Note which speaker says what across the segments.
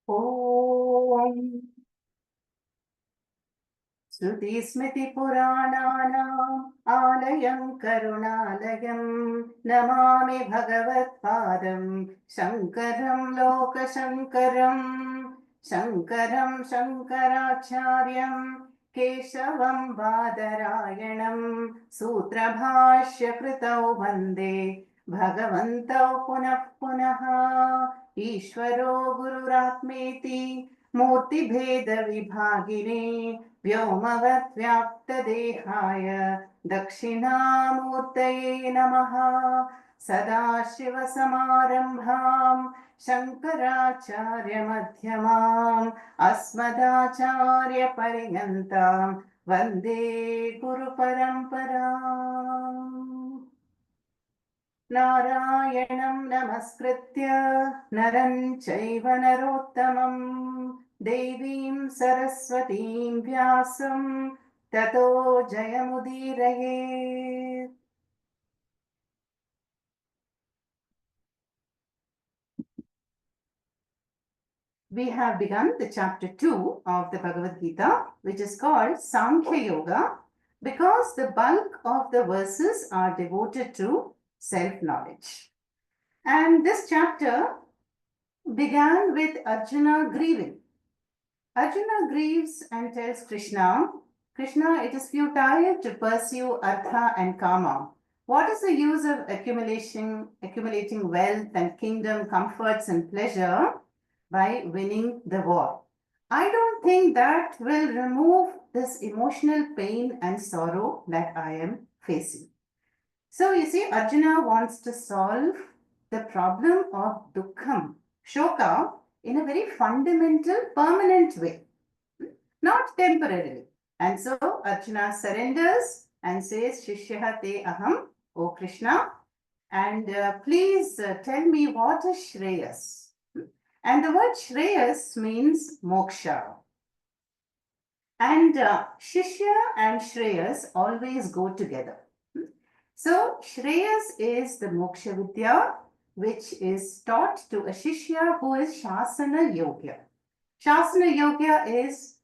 Speaker 1: ॐ श्रुतिस्मृतिपुराणानाम् आलयं करुणालयं नमामि भगवत्पादं शङ्करं लोकशङ्करं शङ्करं शङ्कराचार्यं केशवं बादरायणं सूत्रभाष्यकृतौ वन्दे भगवन्तौ पुनः पुनः ईश्वरो गुरुरात्मेति मूर्तिभेदविभागिने व्योमवद्व्याप्तदेहाय दक्षिणामूर्तये नमः। सदाशिवसमारम्भां शङ्कराचार्यमध्यमाम् अस्मदाचार्यपर्यन्तां वन्दे गुरुपरम्पराम्। नारायणं नमस्कृत्य नरं चैव नरोत्तमं देवीं सरस्वतीं व्यासं ततो जयमुदीरयेत्। We have begun the chapter 2 of the Bhagavad Gita, which is called Sankhya Yoga, because the bulk of the verses are devoted to self-knowledge. And this chapter began with Arjuna grieving. Arjuna grieves and tells Krishna, Krishna, it is futile to pursue artha and kama. What is the use of accumulating wealth and kingdom, comforts and pleasure by winning the war? I don't think that will remove this emotional pain and sorrow that I am facing. So you see, Arjuna wants to solve the problem of dukkham, shoka, in a very fundamental, permanent way, not temporarily. And so Arjuna surrenders and says, Shishyaha te aham, O Krishna, and please tell me what is Shreyas. And the word Shreyas means moksha. And Shishya and Shreyas always go together. So Shreyas is the moksha vidya, which is taught to a Shishya who is Shasana Yogya. Shasana Yogya is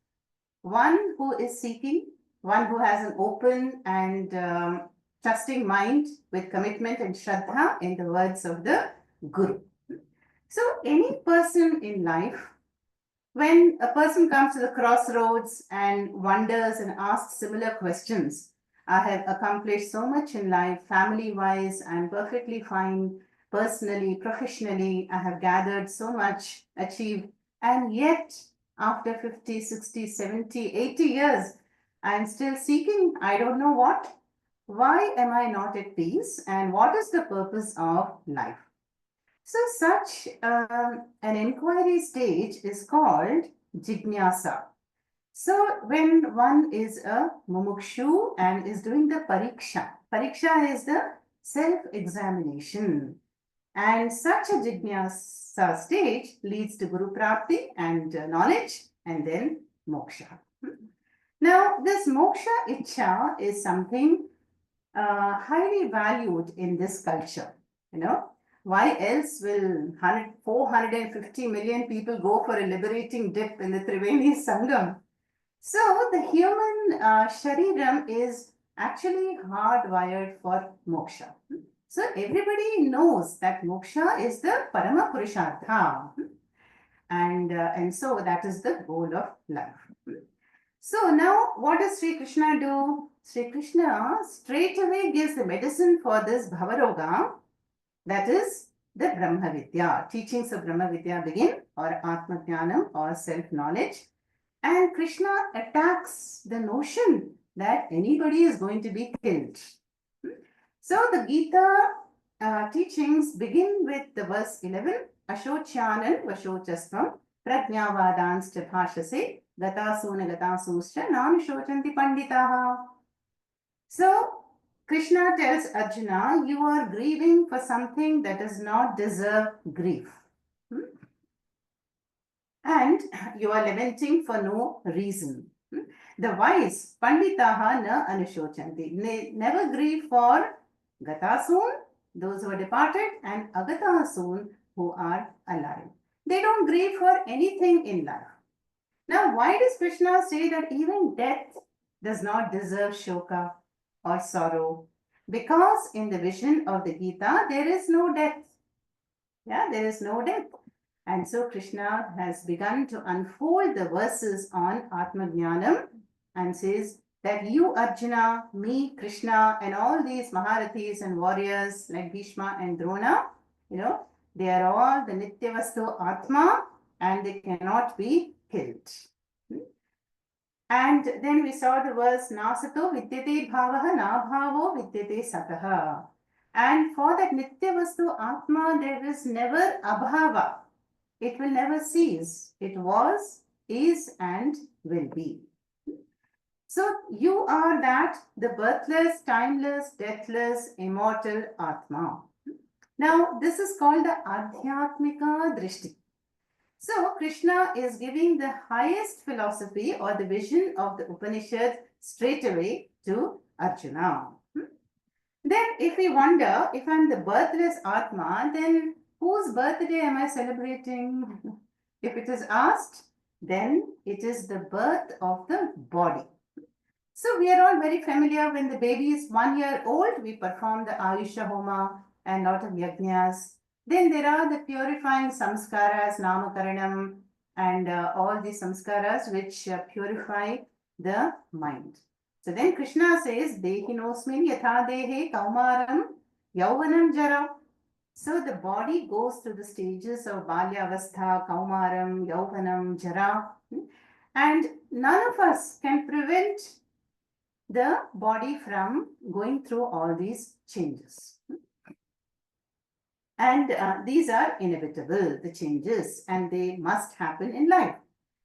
Speaker 1: one who is seeking, one who has an open and trusting mind with commitment and Shraddha in the words of the Guru. So any person in life, when a person comes to the crossroads and wonders and asks similar questions, I have accomplished so much in life, family-wise, I'm perfectly fine, personally, professionally, I have gathered so much, achieved, and yet after 50, 60, 70, 80 years, I'm still seeking, I don't know what. Why am I not at peace? And what is the purpose of life? So such an inquiry stage is called jijnasa. So when one is a mumukshu and is doing the pariksha is the self-examination. And such a jijnasa stage leads to guru prapti and knowledge and then moksha. Now this moksha ichha is something highly valued in this culture, you know. Why else will 450 million people go for a liberating dip in the Triveni Sangam? So the human shariram is actually hardwired for moksha. So everybody knows that moksha is the parama purushartha. And so that is the goal of life. So now what does Sri Krishna do? Sri Krishna straight away gives the medicine for this bhavaroga, that is the Brahma Vidya. Teachings of Brahma Vidya begin, or Atma Jnanam, or self-knowledge. And Krishna attacks the notion that anybody is going to be killed. So the Gita teachings begin with the verse 11, Ashocyanan Vashochastvam Prajnavadanscha bhashase Gatasuna Gatasuscha Nanushocanti Panditaha. So Krishna tells Arjuna, you are grieving for something that does not deserve grief. And you are lamenting for no reason. The wise, Panditaha na anushocanti, never grieve for Gatasun, those who are departed, and Agatasun, who are alive. They don't grieve for anything in life. Now, why does Krishna say that even death does not deserve shoka or sorrow? Because in the vision of the Gita, there is no death. Yeah, there is no death. And so Krishna has begun to unfold the verses on Atma Jnanam and says that you, Arjuna, me, Krishna, and all these Maharathis and warriors like Bhishma and Drona, they are all the Nityavastu Atma and they cannot be killed. And then we saw the verse Nasato Vidyate Bhavaha Nabhavo Vidyate Sataha. And for that Nityavastu Atma, there is never Abhava. It will never cease. It was, is, and will be. So you are that, the birthless, timeless, deathless, immortal Atma. Now, this is called the Adhyatmika Drishti. So, Krishna is giving the highest philosophy or the vision of the Upanishad straight away to Arjuna. Then, if we wonder, if I'm the birthless Atma, then whose birthday am I celebrating? If it is asked, then it is the birth of the body. So we are all very familiar when the baby is 1 year old, we perform the Ayusha Homa and lot of yajnas. Then there are the purifying samskaras, namakaranam, and all the samskaras which purify the mind. So then Krishna says, Dehinosmin yatha dehe kaumaram yauvanam jara. So the body goes through the stages of Balyavastha, Kaumaram, Yauvanam, Jara. And none of us can prevent the body from going through all these changes. And these are inevitable, the changes, and they must happen in life.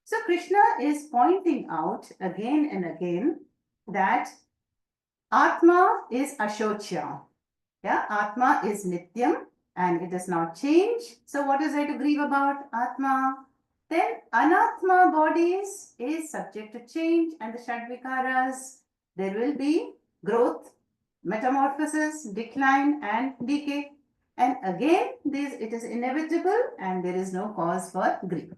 Speaker 1: So Krishna is pointing out again and again that Atma is Ashochya. Yeah, Atma is Nityam and it does not change. So what is there to grieve about Atma? Then Anatma bodies is subject to change and the Shadvikaras, there will be growth, metamorphosis, decline and decay. And again, it is inevitable and there is no cause for grief.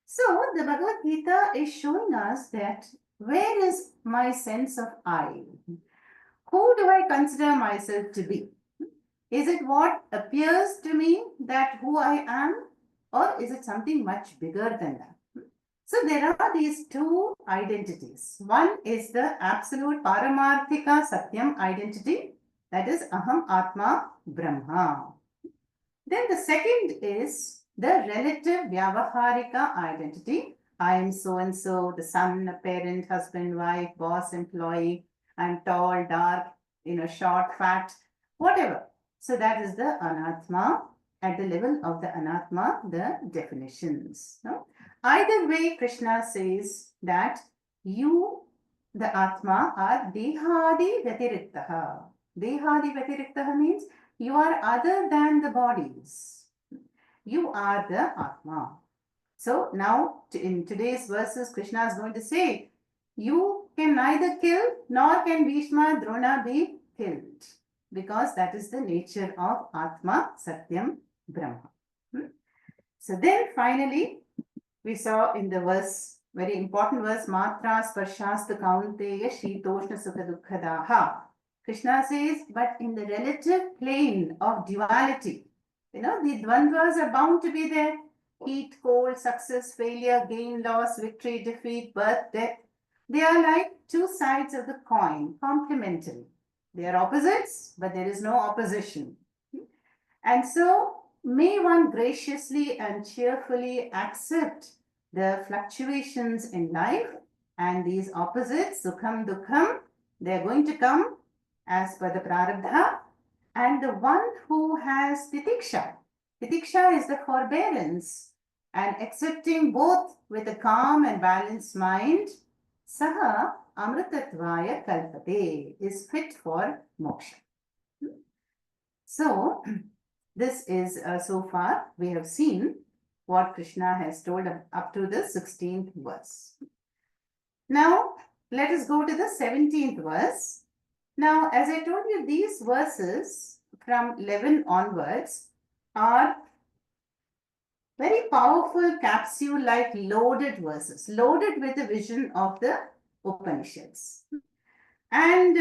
Speaker 1: So the Bhagavad Gita is showing us that where is my sense of I? Who do I consider myself to be? Is it what appears to me that who I am, or is it something much bigger than that? So there are these two identities. One is the absolute Paramarthika Satyam identity, that is Aham Atma Brahma. Then the second is the relative Vyavaharika identity. I am so and so, the son, a parent, husband, wife, boss, employee. I'm tall, dark, short, fat, whatever. So that is the Anatma. At the level of the Anatma, the definitions. No? Either way, Krishna says that you, the Atma, are Dehadi Vyatiriktaha. Dehadi Vyatiriktaha means you are other than the bodies. You are the Atma. So now in today's verses, Krishna is going to say, you can neither kill nor can Bhishma Drona be killed, because that is the nature of Atma Satyam Brahma. So then finally, we saw in the verse, very important verse, Matra Sparshasta Kaunteya Shitoshna Sukha Dukkadaha. Krishna says, but in the relative plane of duality, the dvandvas are bound to be there. Heat, cold, success, failure, gain, loss, victory, defeat, birth, death. They are like two sides of the coin, complementary. They are opposites, but there is no opposition. And so, may one graciously and cheerfully accept the fluctuations in life and these opposites, sukham, dukkham, they are going to come as per the prarabdha. And the one who has titiksha, titiksha is the forbearance and accepting both with a calm and balanced mind, saha amritatvaya kalpate, is fit for moksha. So, this is so far we have seen what Krishna has told up to the 16th verse. Now, let us go to the 17th verse. Now, as I told you, these verses from 11 onwards are Very powerful capsule like loaded verses, loaded with the vision of the Upanishads. And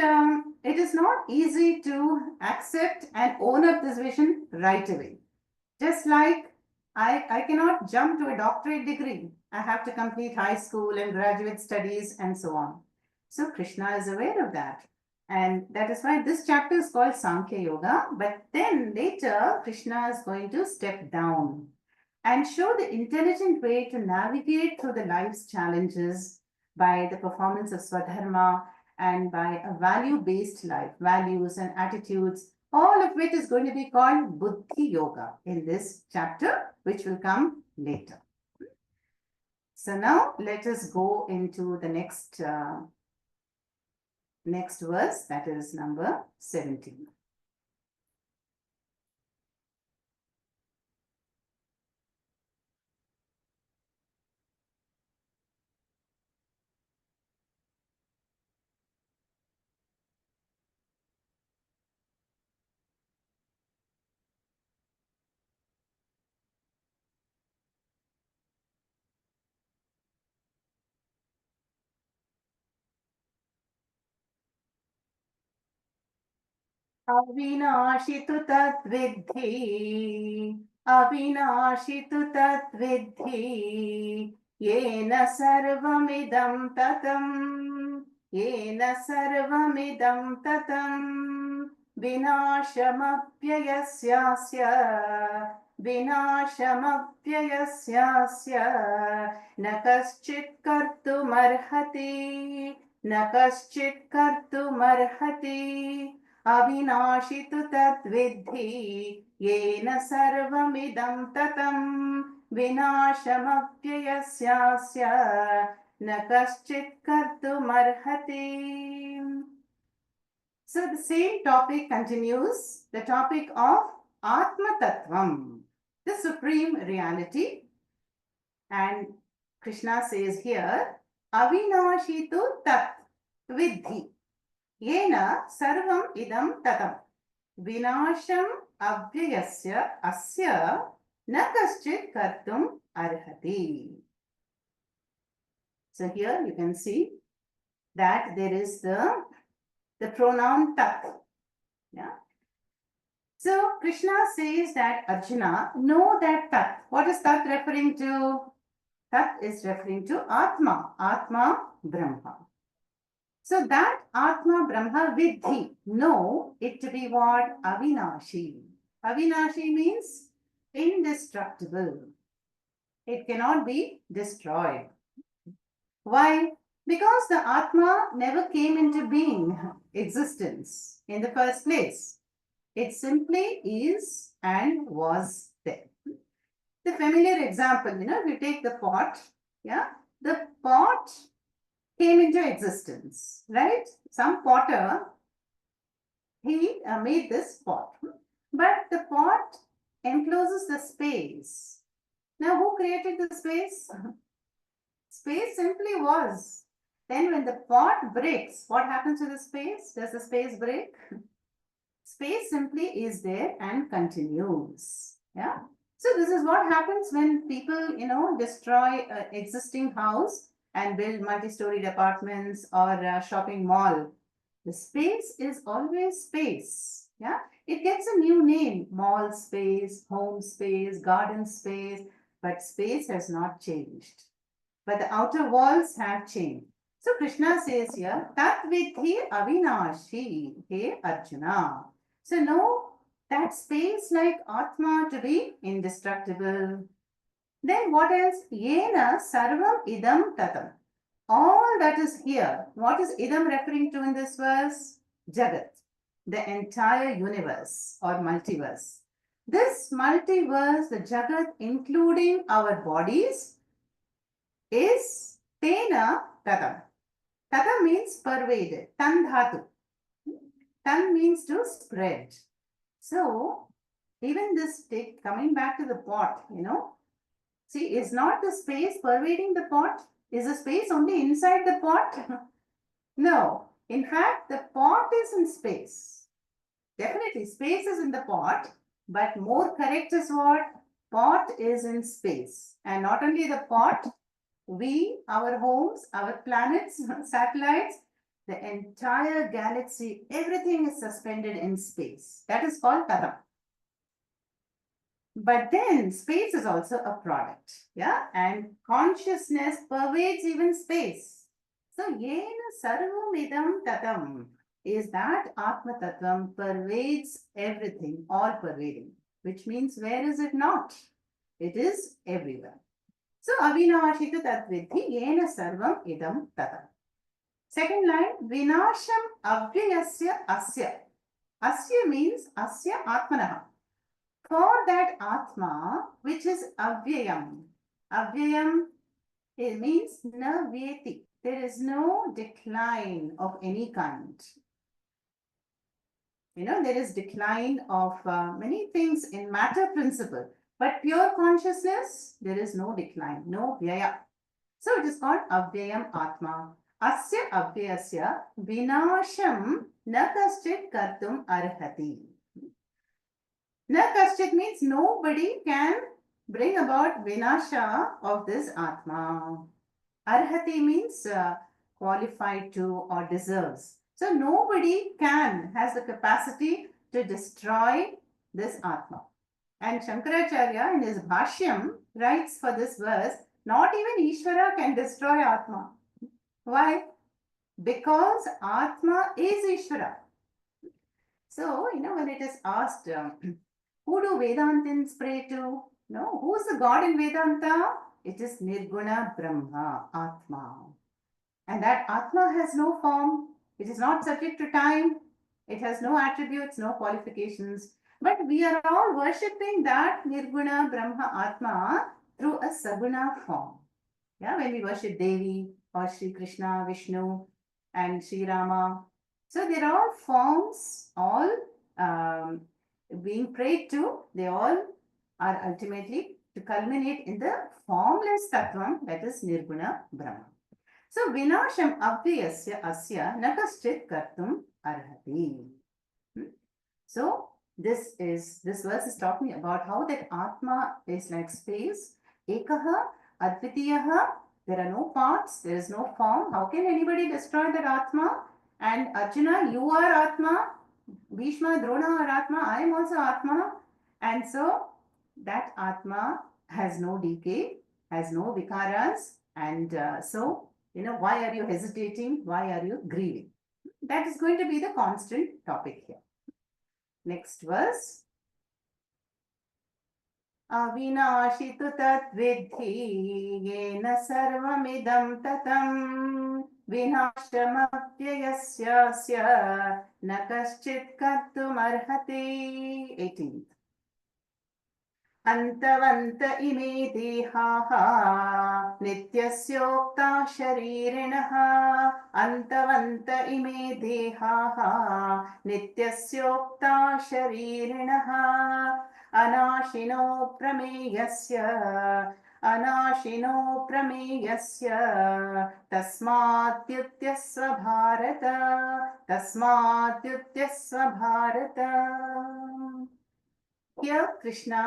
Speaker 1: it is not easy to accept and own up this vision right away. Just like I cannot jump to a doctorate degree. I have to complete high school and graduate studies and so on. So Krishna is aware of that. And that is why this chapter is called Sankhya Yoga. But then later, Krishna is going to step down and show the intelligent way to navigate through the life's challenges by the performance of Swadharma and by a value-based life, values and attitudes, all of which is going to be called Buddhi Yoga in this chapter, which will come later. So now let us go into the next verse, that is number 17. अविनाशि तु तद्विद्धि अविनाशि तु तद्विद्धि येन सर्वमिदं ततं येन सर्वमिदं ततं विनाशमप्ययस्यास्य विनाशमप्ययस्यास्य न कश्चित् कर्तुमर्हति न कश्चित् कर्तुमर्हति अविनाशि तु तद्विद्धि येन सर्वमिदं ततं विनाशमप्ययस्यास्य न कश्चित् कर्तुमर्हति. So the same topic continues, the topic of Atma Tattvam, the supreme reality. And Krishna says here, Avinashi tu tat vidhi. Yena sarvam idam tatam vinasham avyayasya asya na kaschit kartum arhati. So here you can see that there is the pronoun tat. Yeah. So Krishna says that Arjuna, know that tat. What is tat referring to? Tat is referring to Atma, Atma Brahma. So that Atma Brahma Vidhi, know it to be what? Avinashi. Avinashi means indestructible. It cannot be destroyed. Why? Because the Atma never came into being, existence in the first place. It simply is and was there. The familiar example, if you take the pot, yeah, the pot came into existence, right? Some potter, he made this pot, but the pot encloses the space. Now, who created the space? Space simply was. Then when the pot breaks, what happens to the space? Does the space break? Space simply is there and continues. Yeah. So this is what happens when people, destroy an existing house and build multi-storied apartments or a shopping mall. The space is always space. Yeah. It gets a new name, mall space, home space, garden space, but space has not changed. But the outer walls have changed. So Krishna says here, Tat vidhi avinashi, he Arjuna. So know that space like Atma to be indestructible. Then what else? Yena sarvam idam tatam. All that is here. What is idam referring to in this verse? Jagat, the entire universe or multiverse. This multiverse, the Jagat, including our bodies, is tena tatam. Tatam means pervaded. Tan dhatu. Tan means to spread. So, even this coming back to the pot, see, is not the space pervading the pot? Is the space only inside the pot? No. In fact, the pot is in space. Definitely, space is in the pot, but more correct is what? pot is in space. And not only the pot, we, our homes, our planets, satellites, the entire galaxy, everything is suspended in space. That is called Tatam. But then space is also a product, yeah, and consciousness pervades even space. So, yena sarvam idam tatam is that Atma Tattvam pervades everything, all pervading, which means where is it not? It is everywhere. So, avinashita tatvidhi yena sarvam idam tatam. Second line, vinasham avyayasya asya. Asya means asya atmanaha. For that Atma, which is avyayam. Avyayam, it means na vyeti. There is no decline of any kind. There is decline of many things in matter principle. But pure consciousness, there is no decline, no vyaya. So it is called avyayam Atma. Asya avyasya vinasham na kaschit kartum arhati. Na kaschit means nobody can bring about vinasha of this Atma. Arhati means qualified to or deserves. So nobody has the capacity to destroy this Atma. And Shankaracharya in his Bhashyam writes for this verse, not even Ishvara can destroy Atma. Why? Because Atma is Ishvara. So, when it is asked, who do Vedantins pray to? No, who is the God in Vedanta? It is Nirguna Brahma, Atma. And that Atma has no form. It is not subject to time. It has no attributes, no qualifications. But we are all worshipping that Nirguna Brahma Atma through a Saguna form. Yeah, when we worship Devi or Sri Krishna, Vishnu, and Sri Rama. So they're all forms, all being prayed to. They all are ultimately to culminate in the formless Tattvam, that is Nirguna Brahma. So Vinasham Avyasya Asya Nakaschit Kartum Arhati. So this verse is talking about how that Atma is like space, Ekaha, Advitiyaha, there are no parts, there is no form. How can anybody destroy that Atma? And Arjuna, you are Atma, Bhishma, Drona are Atma, I am also Atma. And so that Atma has no decay, has no vikaras, and so, why are you hesitating? Why are you grieving? That is going to be the constant topic here. Next verse. अविनाशितु तद्विद्धि येन सर्वमिदं ततं विनाशमव्ययस्यास्य न कश्चित् कर्तुमर्हति. 18th. अन्तवन्त इमे देहाः नित्यस्योक्ता शरीरिणः. अन्तवन्त इमे देहाः नित्यस्योक्ता शरीरिणः. अनाशिनो प्रमेयस्य तस्माद्युत्यस्व Bharat. Here Krishna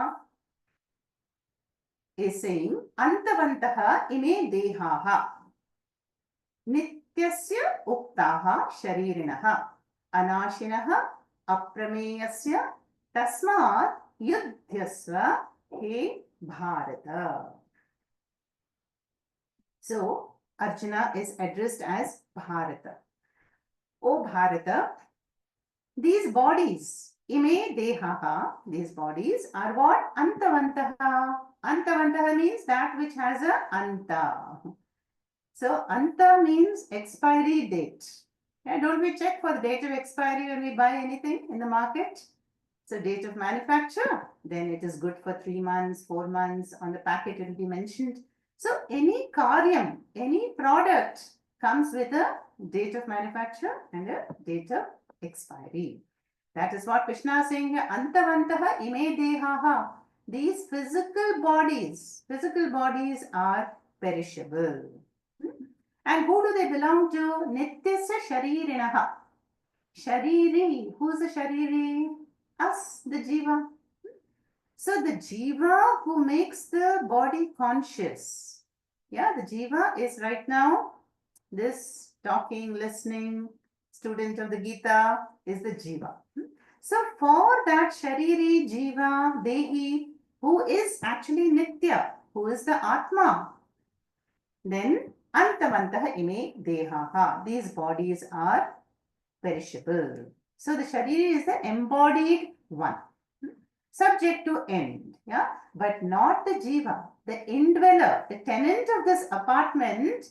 Speaker 1: is saying, Antavantaha ime dehaha nityasya uktaha sharirinaha anashinaha aprameyasya tasmat yudhyasva he Bharata. So Arjuna is addressed as Bharata. O Bharata, these bodies, ime dehaha, these bodies are what? Antavantaha. Antavantaha means that which has a anta. So anta means expiry date. Yeah, don't we check for the date of expiry when we buy anything in the market? So date of manufacture, then it is good for 3 months, 4 months. On the packet it will be mentioned. So any karyam, any product comes with a date of manufacture and a date of expiry. That is what Krishna is saying here. Antavantaha ime dehaha. These physical bodies are perishable. And who do they belong to? Nityasya sharirinaha. Shariri. Who is the shariri? Us, the jiva. So the jiva who makes the body conscious. Yeah, the jiva is right now this talking, listening student of the Gita is the jiva. So for that Shariri, Jiva, Dehi, who is actually Nitya, who is the Atma, then Antavantaha ime Dehaha. These bodies are perishable. So the Shariri is the embodied one, subject to end, yeah, but not the Jiva. The indweller, the tenant of this apartment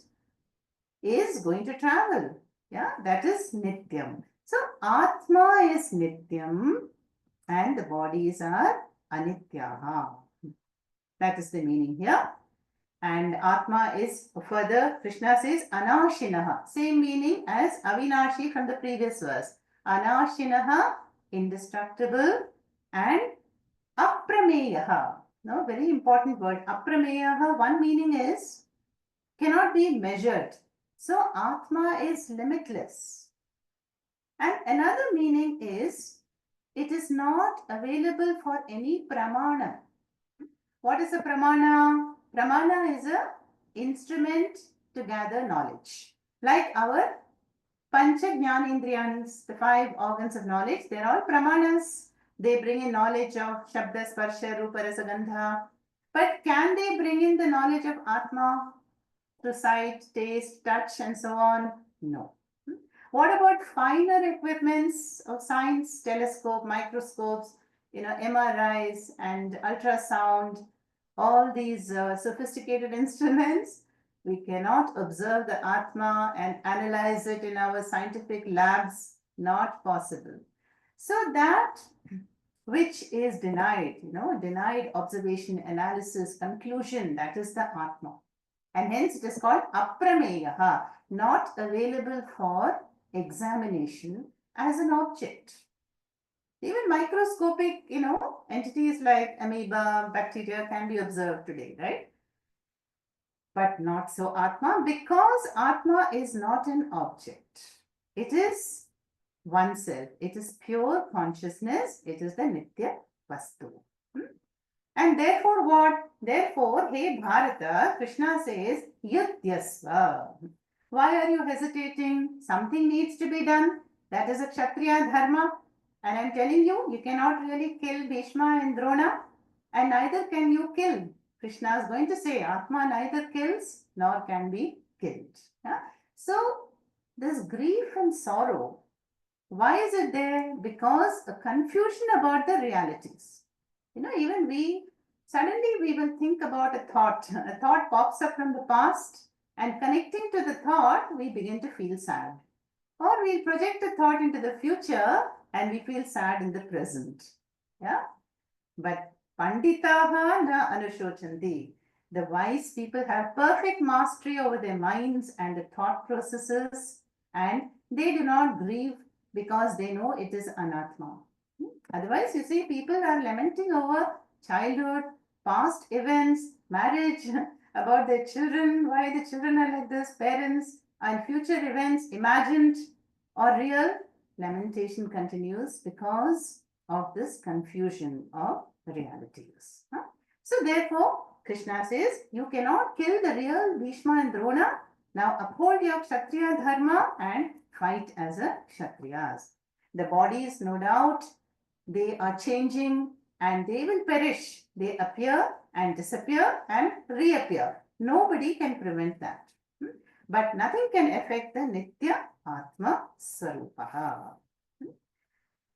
Speaker 1: is going to travel. Yeah, that is Nityam. So Atma is Nityam and the bodies are Anityaha. That is the meaning here. And Atma is further, Krishna says Anashinaha. Same meaning as Avinashi from the previous verse. Anashinaha, indestructible, and Aprameyaha. No, very important word. Aprameyaha, one meaning is cannot be measured. So Atma is limitless. And another meaning is it is not available for any pramana. What is a pramana? Pramana is a instrument to gather knowledge. Like our Pancha Jnanendriyanis, the five organs of knowledge, they're all pramanas. They bring in knowledge of Shabda, Sparsha, Rupa, Rasa, Gandha. But can they bring in the knowledge of Atma through sight, taste, touch, and so on? No. What about finer equipments of science, telescope, microscopes, MRIs and ultrasound, all these sophisticated instruments? We cannot observe the Atma and analyze it in our scientific labs. Not possible. So that which is denied, denied observation, analysis, conclusion, that is the Atma. And hence it is called aprameyaha, not available for examination as an object. Even microscopic, entities like amoeba, bacteria can be observed today, right? But not so Atma, because Atma is not an object. It is oneself. It is pure consciousness. It is the Nitya Vastu. And therefore what? Therefore, hey Bharata, Krishna says, Yudyasva. Why are you hesitating? Something needs to be done. That is a Kshatriya dharma. And I'm telling you, you cannot really kill Bhishma and Drona. And neither can you kill. Krishna is going to say, Atma neither kills nor can be killed. Yeah? So, this grief and sorrow, why is it there? Because a confusion about the realities. Even suddenly we will think about a thought. A thought pops up from the past, and connecting to the thought, we begin to feel sad. Or we project a thought into the future and we feel sad in the present. Yeah. But Panditaha na anushochanti. The wise people have perfect mastery over their minds and the thought processes, and they do not grieve because they know it is anatma. Otherwise, you see, people are lamenting over childhood, past events, marriage, about their children, why the children are like this, parents, and future events, imagined or real. Lamentation continues because of this confusion of realities. So, therefore, Krishna says, you cannot kill the real Bhishma and Drona. Now, uphold your Kshatriya dharma and fight as a Kshatriyas. The bodies, no doubt, they are changing and they will perish. They appear and disappear and reappear. Nobody can prevent that. But nothing can affect the Nitya Atma Swarupaha.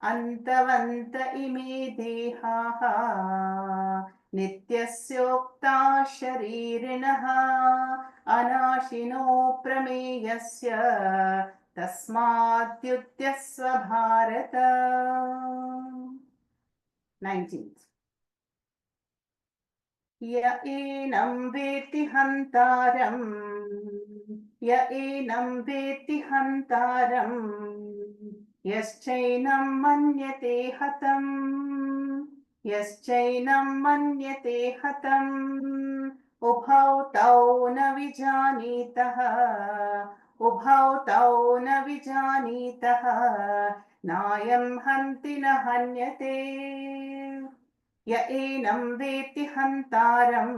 Speaker 1: Antavant ime dehaha nityasyoktā sharirinaha anashino prameyasya tasmadyutyasva bharata. 19th. Ya enam veti hantaram Yaschainam manyate hatam ubhau tau na vijanitaha nayam hanti na hanyate. य एनं वेत्ति हन्तारं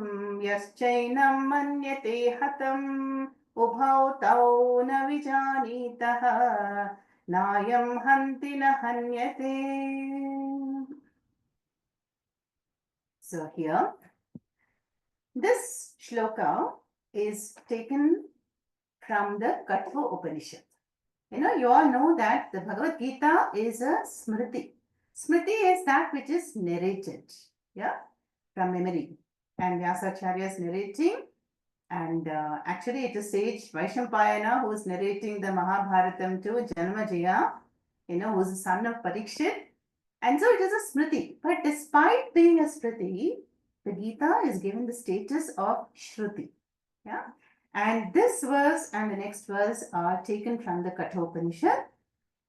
Speaker 1: यश्चैनं मन्यते हतम् उभौ तौ न विजानीतः नायं हन्ति न हन्यते. So here, this shloka is taken from the Katha Upanishad. You all know that the Bhagavad Gita is a Smriti. Smriti is that which is narrated, yeah, from memory. And Vyasacharya is narrating, and actually it is sage Vaishampayana who is narrating the Mahabharatam to Janamajaya, who is the son of Parikshit. And so it is a Smriti. But despite being a Smriti, the Gita is given the status of Shruti. Yeah. And this verse and the next verse are taken from the Kathopanishad.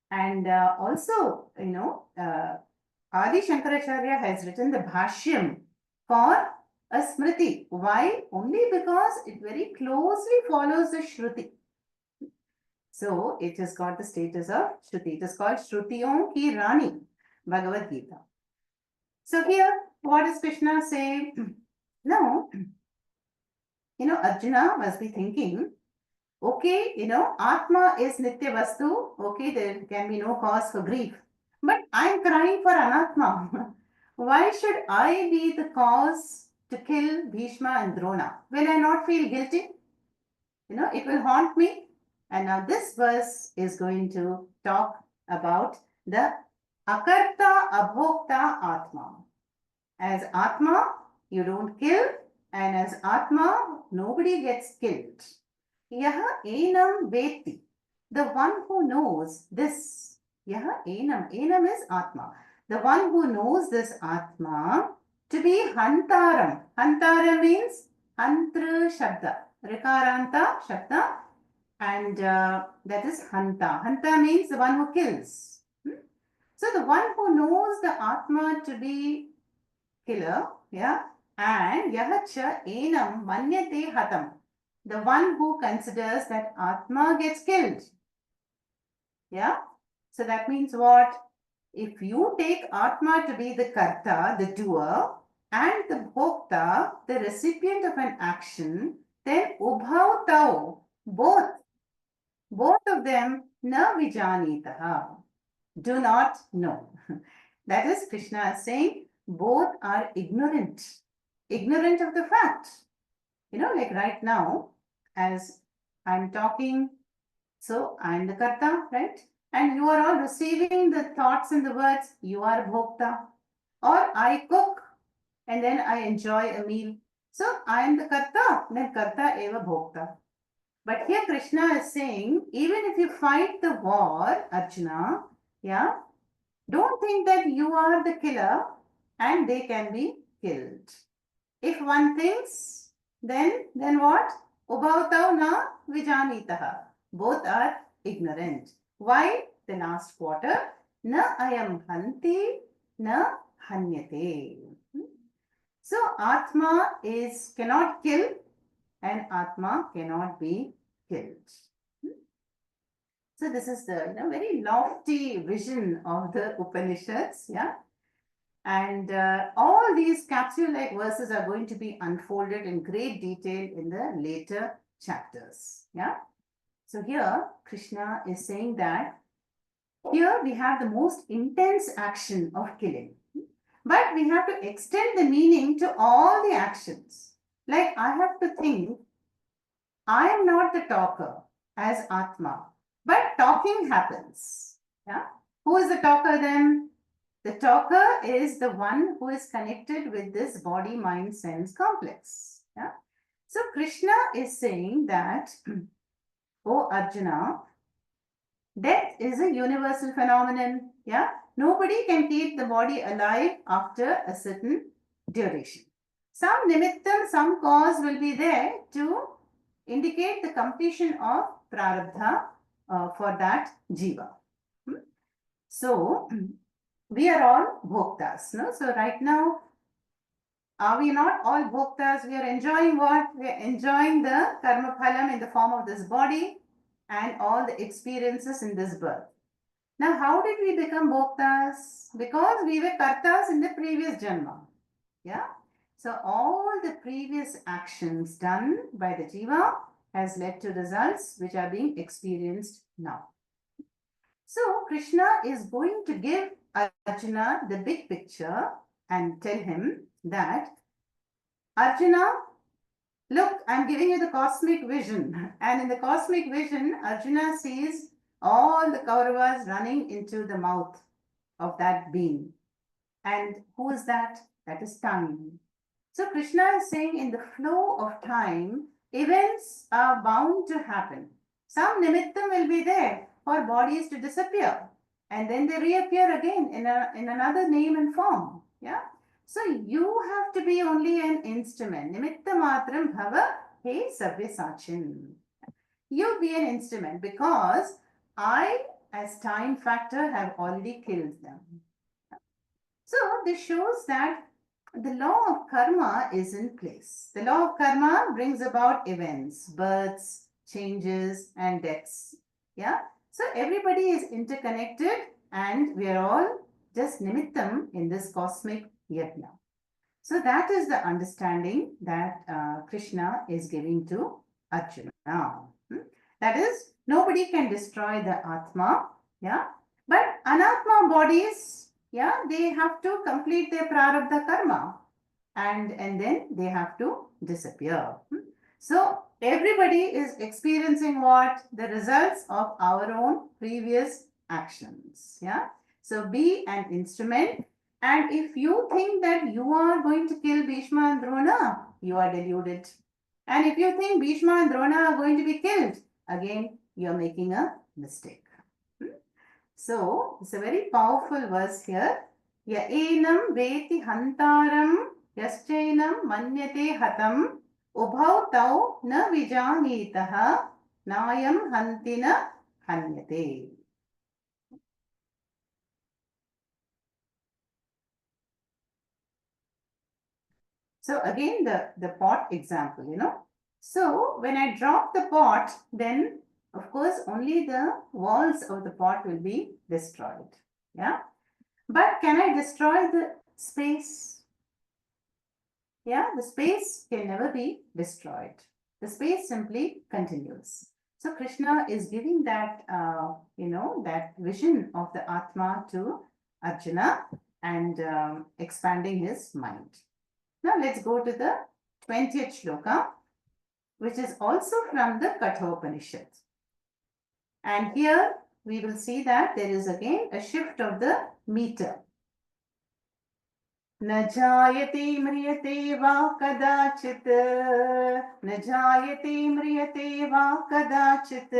Speaker 1: And also, Adi Shankaracharya has written the Bhashyam for a Smriti. Why? Only because it very closely follows the Shruti. So it has got the status of Shruti. It is called Shrutiyon Ki Rani, Bhagavad Gita. So here, what does Krishna say? Now, Arjuna must be thinking, okay, Atma is Nitya Vastu. Okay, there can be no cause for grief. But I'm crying for Anatma. Why should I be the cause to kill Bhishma and Drona? Will I not feel guilty? It will haunt me. And now this verse is going to talk about the Akarta Abhokta Atma. As Atma, you don't kill, and as Atma, nobody gets killed. Yaha enam veti, the one who knows this. Yaha enam, enam is Atma. The one who knows this Atma to be Hantaram. Hantara means Antra Shabda, Rikaranta Shabda, and that is Hanta. Hanta means the one who kills. So the one who knows the Atma to be killer, yeah, and yahacha enam manyate hatam, the one who considers that Atma gets killed. Yeah, so that means what? If you take Atma to be the karta, the doer, and the bhokta, the recipient of an action, then ubhautau, both of them na vijanitaha, do not know. That is, Krishna is saying both are ignorant of the fact. Like right now, as I'm talking, so I'm the karta, right? And you are all receiving the thoughts and the words, you are bhokta. Or I cook and then I enjoy a meal. So I am the karta, then karta eva bhokta. But here Krishna is saying, even if you fight the war, Arjuna, yeah, don't think that you are the killer and they can be killed. If one thinks, then what? Ubhautau na vijanitaha. Both are ignorant. Why? The last quarter. Na ayam hanti, na hanyate. So Atma cannot kill, and Atma cannot be killed. So this is the very lofty vision of the Upanishads, yeah. And all these capsule-like verses are going to be unfolded in great detail in the later chapters. Yeah. So here Krishna is saying that here we have the most intense action of killing, but we have to extend the meaning to all the actions. Like I have to think, I am not the talker as Atma, but talking happens. Yeah. Who is the talker then? The talker is the one who is connected with this body, mind, sense complex. Yeah? So Krishna is saying that, oh Arjuna, death is a universal phenomenon. Yeah? Nobody can keep the body alive after a certain duration. Some nimittam, some cause will be there to indicate the completion of prarabdha for that jiva. So, we are all bhoktas, no? So right now, are we not all bhoktas? We are enjoying what? We are enjoying the karma phalam in the form of this body and all the experiences in this birth. Now, how did we become bhoktas? Because we were kartas in the previous janma. Yeah. So all the previous actions done by the jiva has led to results which are being experienced now. So Krishna is going to give Arjuna the big picture and tell him that Arjuna, look, I'm giving you the cosmic vision. And in the cosmic vision, Arjuna sees all the Kauravas running into the mouth of that being. And who is that? That is time. So Krishna is saying in the flow of time, events are bound to happen. Some nimittam will be there for bodies to disappear. And then they reappear again in another name and form. Yeah. So you have to be only an instrument. Nimitta matram bhava he savyasachin. You be an instrument because I, as time factor, have already killed them. So this shows that the law of karma is in place. The law of karma brings about events, births, changes, and deaths. Yeah. So everybody is interconnected and we are all just nimittam in this cosmic yajna. So that is the understanding that Krishna is giving to Arjuna. That is, nobody can destroy the Atma. Yeah. But Anatma bodies, yeah, they have to complete their prarabdha karma and then they have to disappear. So everybody is experiencing what? The results of our own previous actions. Yeah. So be an instrument. And if you think that you are going to kill Bhishma and Drona, you are deluded. And if you think Bhishma and Drona are going to be killed, again, you are making a mistake. So, it's a very powerful verse here. Ya enam veti hantaram yaschainam manyate hatam ubhau tau na vijanitaha nayam hantina hanyate. So again, the pot example, So when I drop the pot, then of course only the walls of the pot will be destroyed. Yeah. But can I destroy the space? Yeah, the space can never be destroyed. The space simply continues. So Krishna is giving that, that vision of the Atma to Arjuna and expanding his mind. Now let's go to the 20th shloka, which is also from the Kathopanishad. And here we will see that there is again a shift of the meter. न जायते म्रियते वा कदाचित् न जायते म्रियते वा कदाचित्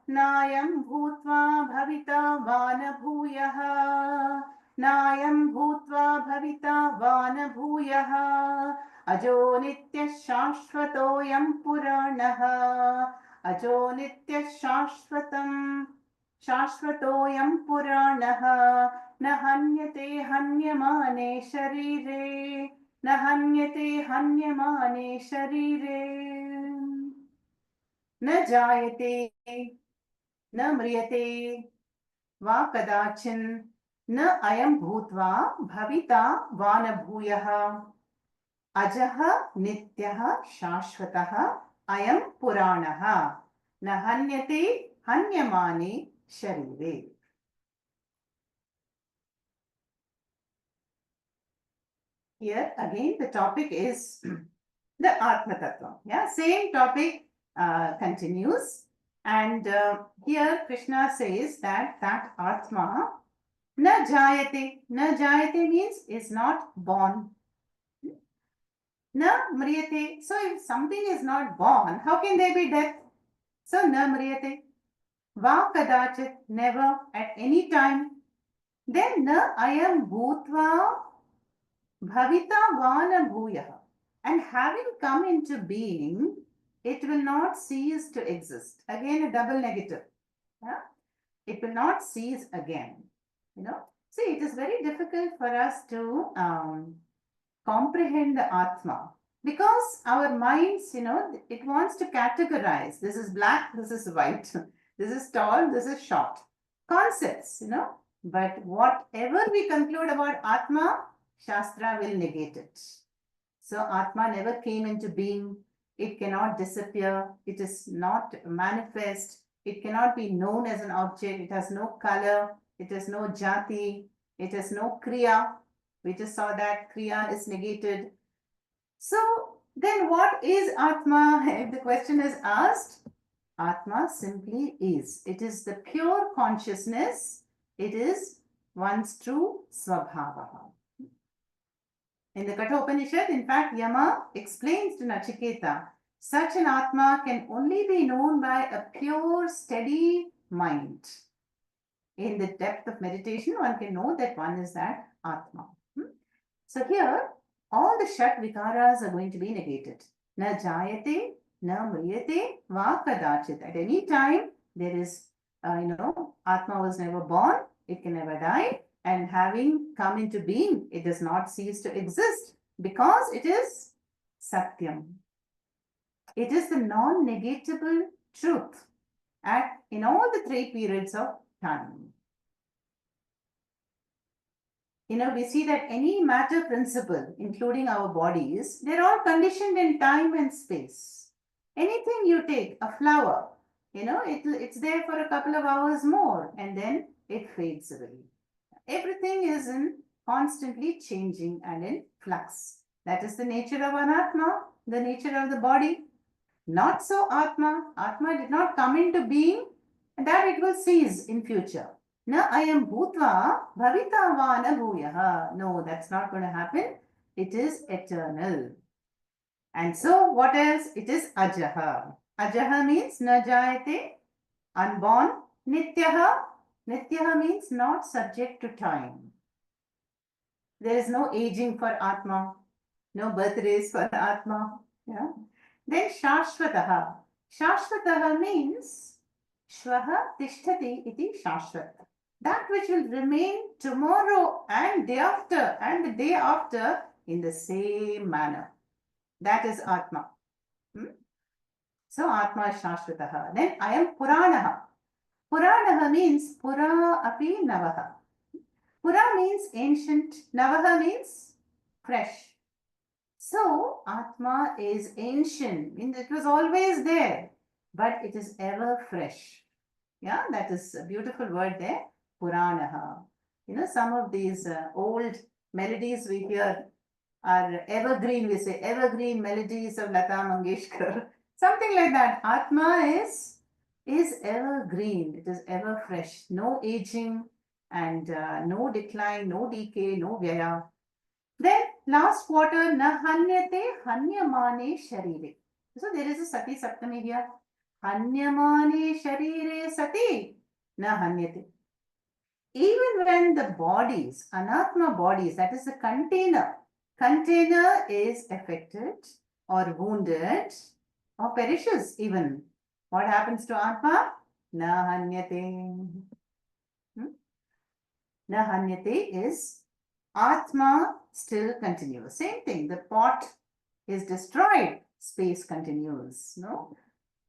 Speaker 1: नायं भूत्वा भविता वा न भूयः नायं भूत्वा भविता वा न भूयः अजो नित्यः शाश्वतोऽयं पुराणः अजो नित्यः शाश्वतोऽयं पुराणः न हन्यते हन्यमाने शरीरे न हन्यते हन्यमाने शरीरे न जायते न म्रियते वा कदाचिन् न अयं भूत्वा भविता वा न भूयः अजः नित्यः शाश्वतः अयं पुराणः न हन्यते हन्यमाने शरीरे. Here again the topic is the Atma Tattva. Yeah, same topic continues. And here Krishna says that Atma na jayate. Na jayate means is not born. Na mriyate. So if something is not born, how can there be death? So na mriyate. Va kadachit, never, at any time. Then na ayam bhutva bhavita vana bhuyaha. And having come into being, it will not cease to exist. Again, a double negative. Yeah? It will not cease again. See, it is very difficult for us to comprehend the Atma because our minds, it wants to categorize. This is black, this is white, this is tall, this is short. Concepts, But whatever we conclude about Atma, Shastra will negate it. So Atma never came into being. It cannot disappear. It is not manifest. It cannot be known as an object. It has no color. It has no jati. It has no kriya. We just saw that kriya is negated. So then what is Atma? If the question is asked, Atma simply is. It is the pure consciousness. It is one's true Swabhava. In the Kathopanishad, in fact, Yama explains to Nachiketa, such an Atma can only be known by a pure, steady mind. In the depth of meditation, one can know that one is that Atma. So here, all the Shat Vikaras are going to be negated. Na jayate, na mriyate, va kadachit. At any time, there is, Atma was never born, it can never die, and having come into being, it does not cease to exist because it is Satyam. It is the non-negatable truth in all the three periods of time. We see that any matter principle, including our bodies, they're all conditioned in time and space. Anything you take, a flower, it's there for a couple of hours more and then it fades away. Everything is in constantly changing and in flux. That is the nature of Anatma, the nature of the body. Not so Atma. Atma did not come into being, and that it will cease in future. Na ayam bhutva bhavita va na bhuyaha. No, that's not going to happen. It is eternal. And so what else? It is ajaha. Ajaha means na jayate, unborn. Nityaha. Nityaha means not subject to time. There is no aging for Atma, no birthdays for Atma. Yeah. Then Shashvataha. Shashvataha means Shvaha Tishtati iti Shashvat. That which will remain tomorrow and day after and the day after in the same manner. That is Atma. So Atma is Shashvataha. Then I am Puranaha. Puranaha means Pura api Navaha. Pura means ancient, Navaha means fresh. So Atma is ancient, means it was always there, but it is ever fresh. Yeah, that is a beautiful word there, Puranaha. Some of these old melodies we hear are evergreen, we say evergreen melodies of Lata Mangeshkar. Something like that. Atma is evergreen, it is ever fresh, no aging and no decline, no decay, no vyaya. Then last quarter, na hanyate hanyamane sharire. So there is a sati saptami here. Hanyamane sharire sati na hanyate. Even when the bodies, anatma bodies, that is the container is affected or wounded or perishes even. What happens to atma? Na hanyate. Na hanyate is Atma still continues. Same thing. The pot is destroyed. Space continues. No,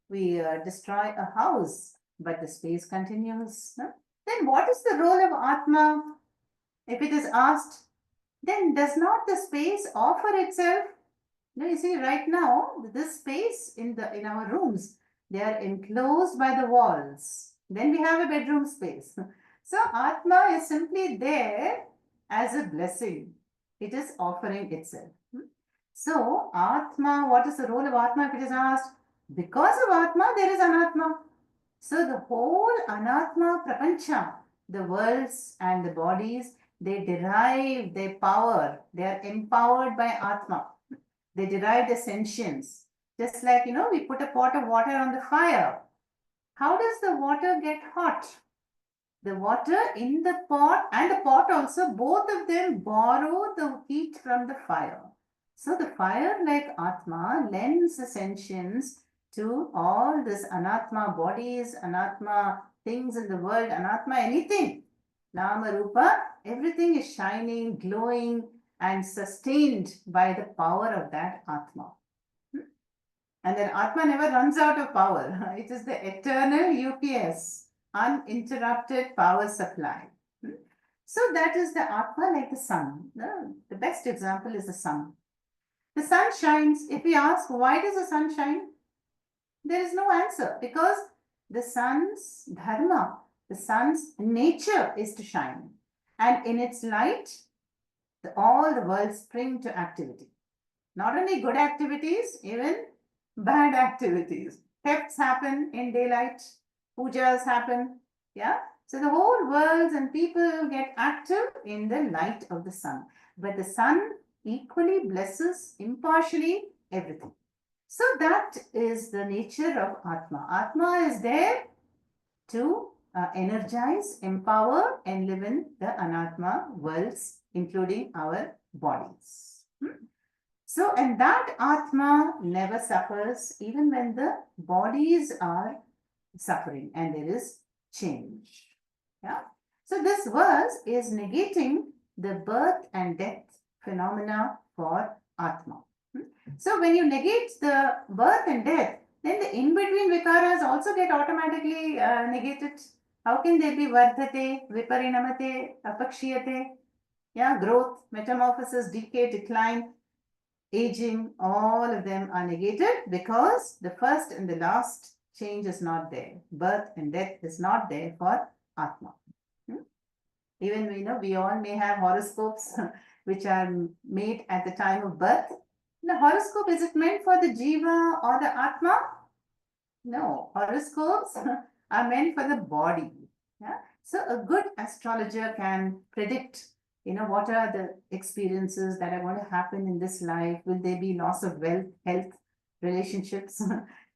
Speaker 1: we destroy a house, but the space continues. No? Then what is the role of Atma? If it is asked, then does not the space offer itself? No, you see, right now this space in our rooms, they are enclosed by the walls. Then we have a bedroom space. So Atma is simply there as a blessing. It is offering itself. So, Atma, what is the role of Atma if it is asked? Because of Atma, there is Anatma. So, the whole Anatma Prapancha, the worlds and the bodies, they derive their power. They are empowered by Atma. They derive their sentience. Just like, we put a pot of water on the fire. How does the water get hot? The water in the pot and the pot also, both of them borrow the heat from the fire. So the fire, like Atma, lends a sentience to all this Anatma bodies, Anatma things in the world, Anatma anything. Nama Rupa, everything is shining, glowing and sustained by the power of that Atma. And then Atma never runs out of power. It is the eternal UPS. Uninterrupted power supply. So that is the Atma like the sun. The best example is the sun. The sun shines. If we ask, why does the sun shine? There is no answer because the sun's dharma, the sun's nature is to shine. And in its light, all the world spring to activity. Not only good activities, even bad activities. Thefts happen in daylight, pujas happen. Yeah. So the whole world and people get active in the light of the sun. But the sun equally blesses impartially everything. So that is the nature of Atma. Atma is there to energize, empower, and live in the Anatma worlds, including our bodies. So, and that Atma never suffers even when the bodies are suffering and there is change. Yeah. So, this verse is negating the birth and death phenomena for Atma. So, when you negate the birth and death, then the in-between vikaras also get automatically negated. How can they be vardhate, viparinamate, apakshiyate? Yeah, growth, metamorphosis, decay, decline, aging, all of them are negated because the first and the last change is not there. Birth and death is not there for Atma. Even we all may have horoscopes which are made at the time of birth. The horoscope, is it meant for the jiva or the Atma? No, horoscopes are meant for the body. Yeah? So a good astrologer can predict, what are the experiences that are going to happen in this life? Will there be loss of wealth, health, relationships?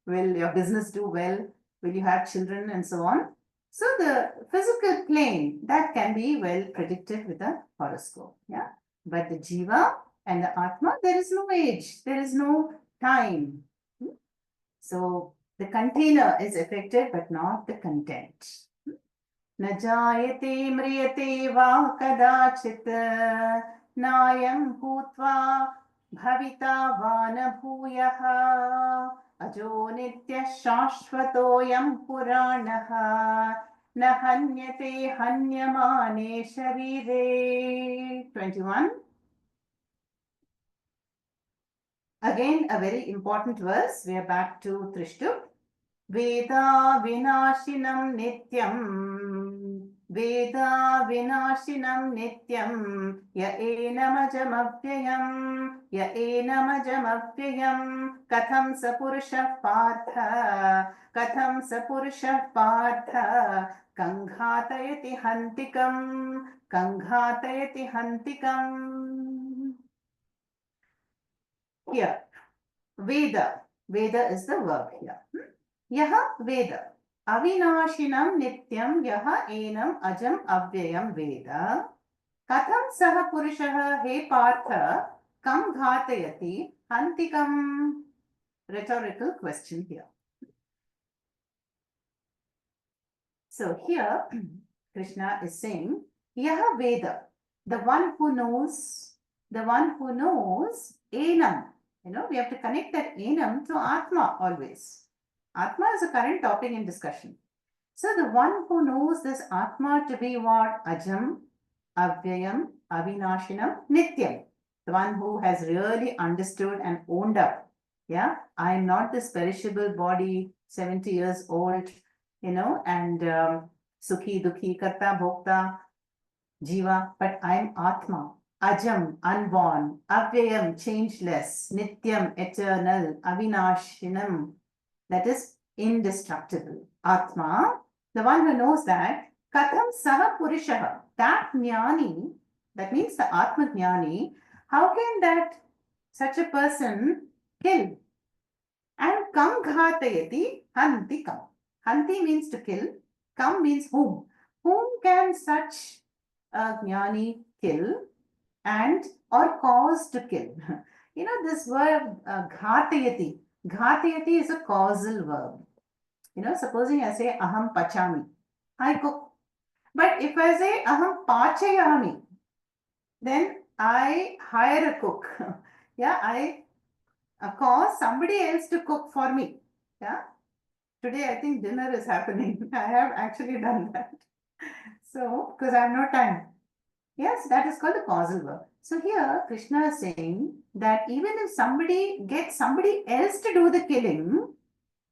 Speaker 1: Will your business do well? Will you have children and so on? So the physical plane that can be well predicted with a horoscope. Yeah. But the jiva and the atma, there is no age, there is no time. So the container is affected, but not the content. न जायते म्रियते वा कदाचित् नायं भूत्वा भविता वा न भूयः अजो नित्यः शाश्वतोऽयं पुराणः न हन्यते हन्यमाने शरीरे 21 Again a very important verse. We are back to Trishtup. Veda vinashinam nityam Veda vinashinam nityam Ya enamajam avyayam Katham sapurusha partha Katham sapurusha partha Kanghatayati hantikam Here, Veda. Veda is the verb here. Yaha Veda. Avinashinam nityam yaha enam ajam avyayam Veda. Katham saha purushaha he partha kam ghatayati hantikam. Rhetorical question here. So here, Krishna is saying, Yaha Veda, the one who knows, enam. We have to connect that enam to Atma always. Atma is a current topic in discussion. So the one who knows this Atma to be what? Ajam, Avyayam, Avinashinam, Nityam. The one who has really understood and owned up. Yeah, I am not this perishable body, 70 years old, and Sukhi, Dukhi, Karta, Bhokta, Jiva, but I am Atma. Ajam, unborn, Avyayam, changeless, Nityam, eternal, Avinashinam, that is indestructible. Atma, the one who knows that, Katham Saha Purushaha, that Jnani, that means the Atma Jnani, how can that such a person kill? And Kam Ghatayati Hanti Kam. Hanti means to kill, Kam means whom. Whom can such a Jnani kill and or cause to kill? This word Ghatayati. Ghatayati is a causal verb. Supposing I say aham pachami, I cook. But if I say aham pachayami, then I hire a cook. Yeah, I cause somebody else to cook for me. Yeah. Today I think dinner is happening. I have actually done that. So, because I have no time. Yes, that is called the causal verb. So here Krishna is saying that even if somebody gets somebody else to do the killing,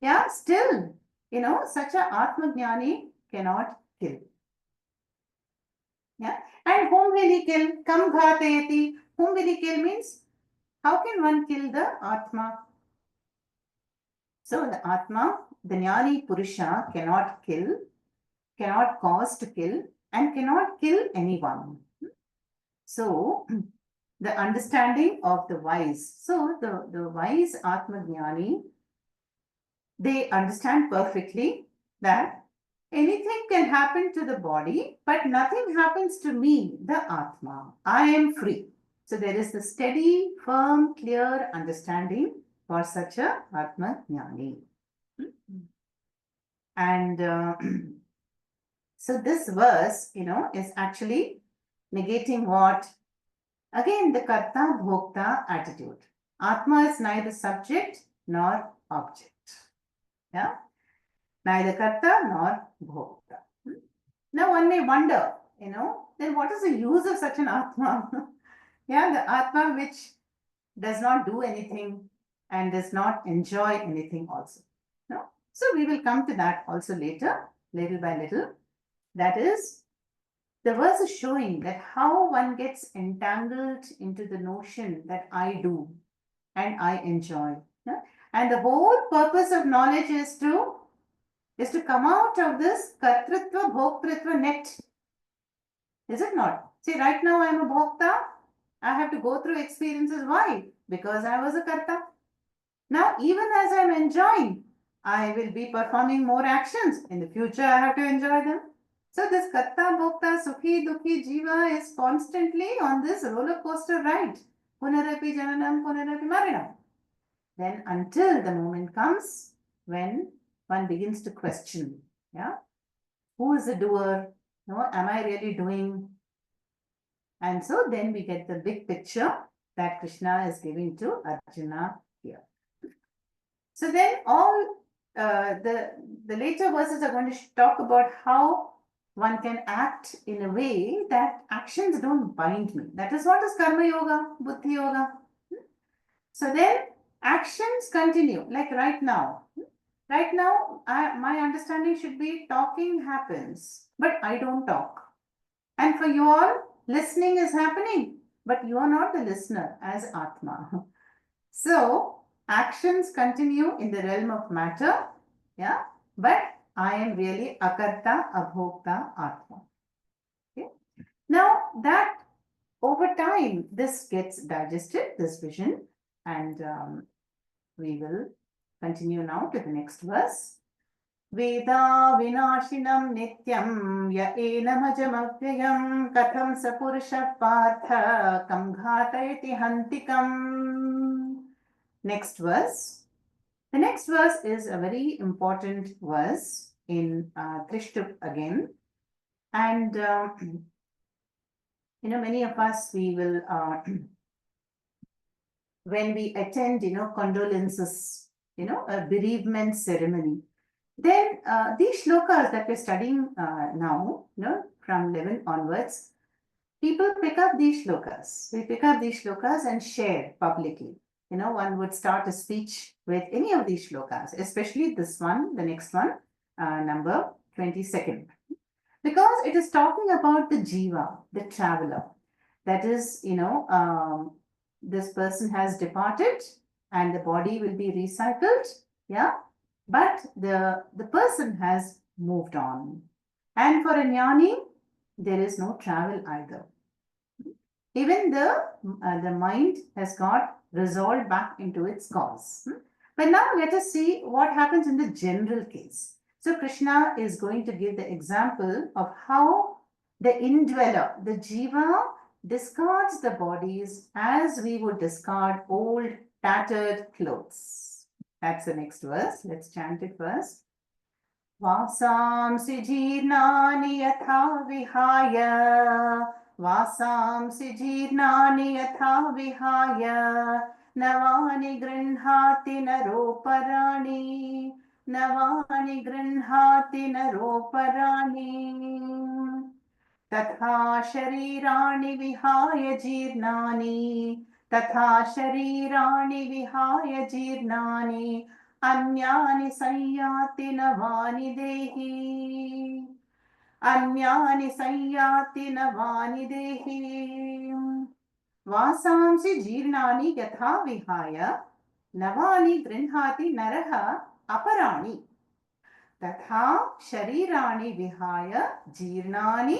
Speaker 1: yeah, still, such a Atma Jnani cannot kill. Yeah. And whom will he kill? Kam ghatayati. Whom will he kill means how can one kill the Atma? So the Atma, the Jnani Purusha cannot kill, cannot cause to kill, and cannot kill anyone. So the understanding of the wise. So the wise Atma Jnani, they understand perfectly that anything can happen to the body, but nothing happens to me, the Atma. I am free. So there is the steady, firm, clear understanding for such a Atma Jnani. And so this verse, is actually negating what? Again, the karta bhokta attitude. Atma is neither subject nor object. Yeah, neither karta nor bhokta. Now one may wonder, then what is the use of such an atma? Yeah, the atma which does not do anything and does not enjoy anything also. No? So we will come to that also later, little by little. That is, the verse is showing that how one gets entangled into the notion that I do and I enjoy. Yeah? And the whole purpose of knowledge is to come out of this kartritva bhoktritva net. Is it not? See, right now I am a bhokta. I have to go through experiences. Why? Because I was a karta. Now, even as I am enjoying, I will be performing more actions. In the future, I have to enjoy them. So this karta, bhokta, sukhi, dukhi, jiva is constantly on this roller coaster ride. Punarapi jananam, punarapi marinam. Then until the moment comes when one begins to question, yeah, who is the doer? No, am I really doing? And so then we get the big picture that Krishna is giving to Arjuna here. So then all the later verses are going to talk about how one can act in a way that actions don't bind me. That is what is karma yoga, buddhi yoga. So then actions continue, like right now. Right now, my understanding should be talking happens, but I don't talk. And for you all, listening is happening, but you are not the listener as Atma. So, actions continue in the realm of matter, yeah, but I am really Akarta, Abhokta, Atma. Okay? Now, that over time, this gets digested, this vision, and we will continue now to the next verse. Veda vinashinam nityam ya enamajamavyayam katham sapurusha partha kam ghatayati hantikam. Next verse. The next verse is a very important verse in Trishtup again. And, many of us, we will, when we attend, condolences, a bereavement ceremony, then these shlokas that we're studying now, from 11 onwards, people pick up these shlokas. We pick up these shlokas and share publicly. One would start a speech with any of these shlokas, especially this one, the next one, number 22nd. Because it is talking about the jiva, the traveler. That is, this person has departed and the body will be recycled. Yeah. But the person has moved on. And for a jnani, there is no travel either. Even the mind has got resolved back into its cause. But now let us see what happens in the general case. So Krishna is going to give the example of how the indweller, the jiva, discards the bodies as we would discard old tattered clothes. That's the next verse. Let's chant it first. वासांसि जीर्णानि यथा विहाय वासांसि जीर्णानि यथा विहाय नवानि गृह्णाति नरोपराणि नवानि गृह्णाति नरोपराणि. तथा शरीराणि विहाय जीर्णानि तथा शरीराणि विहाय जीर्णानि अन्यानि संयाति नवानि देहि अन्यानि संयाति नवानि देहि वासांसि जीर्णानि यथा विहाय नवानि गृह्णाति नरः अपराणि तथा शरीराणि विहाय जीर्णानि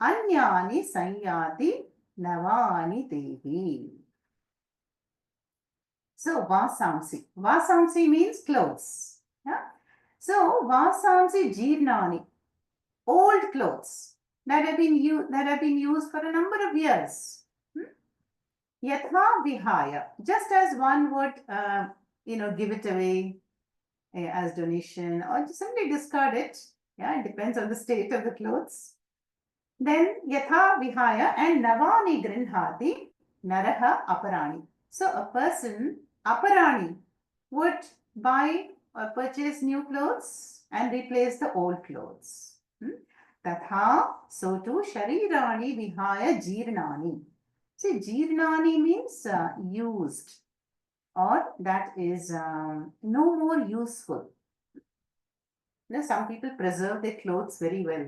Speaker 1: अन्यानि संयाति navani dehi. So vasamsi. Vasamsi means clothes. Yeah? So vasamsi jirnani, old clothes that have been used for a number of years. Yatha vihaya, just as one would give it away as donation or simply discard it. Yeah, it depends on the state of the clothes. Then yatha vihaya and navani grinhati naraha aparani. So a person, aparani, would buy or purchase new clothes and replace the old clothes. Tatha, so too, sharirani vihaya jirnani. See, jirnani means used or that is no more useful. Some people preserve their clothes very well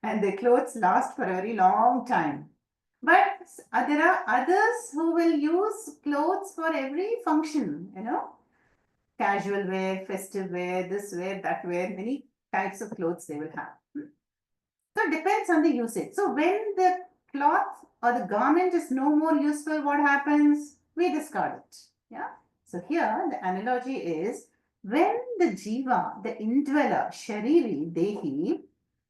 Speaker 1: and their clothes last for a very long time. But there are others who will use clothes for every function, casual wear, festive wear, this wear, that wear, many types of clothes they will have. So it depends on the usage. So when the cloth or the garment is no more useful, what happens? We discard it. Yeah. So here the analogy is when the jiva, the indweller, shariri, dehi,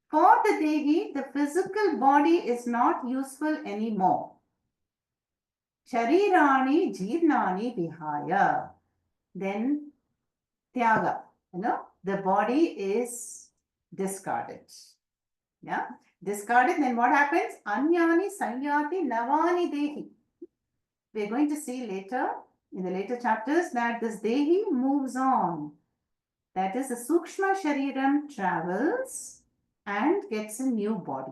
Speaker 1: for the dehi, the physical body is not useful anymore. Sharirani jirnani vihaya. Then tyaga, the body is discarded. Yeah, discarded. Then what happens? Anyani sanyati navani dehi. We are going to see later in the later chapters that this dehi moves on. That is, the sukshma shariram travels and gets a new body.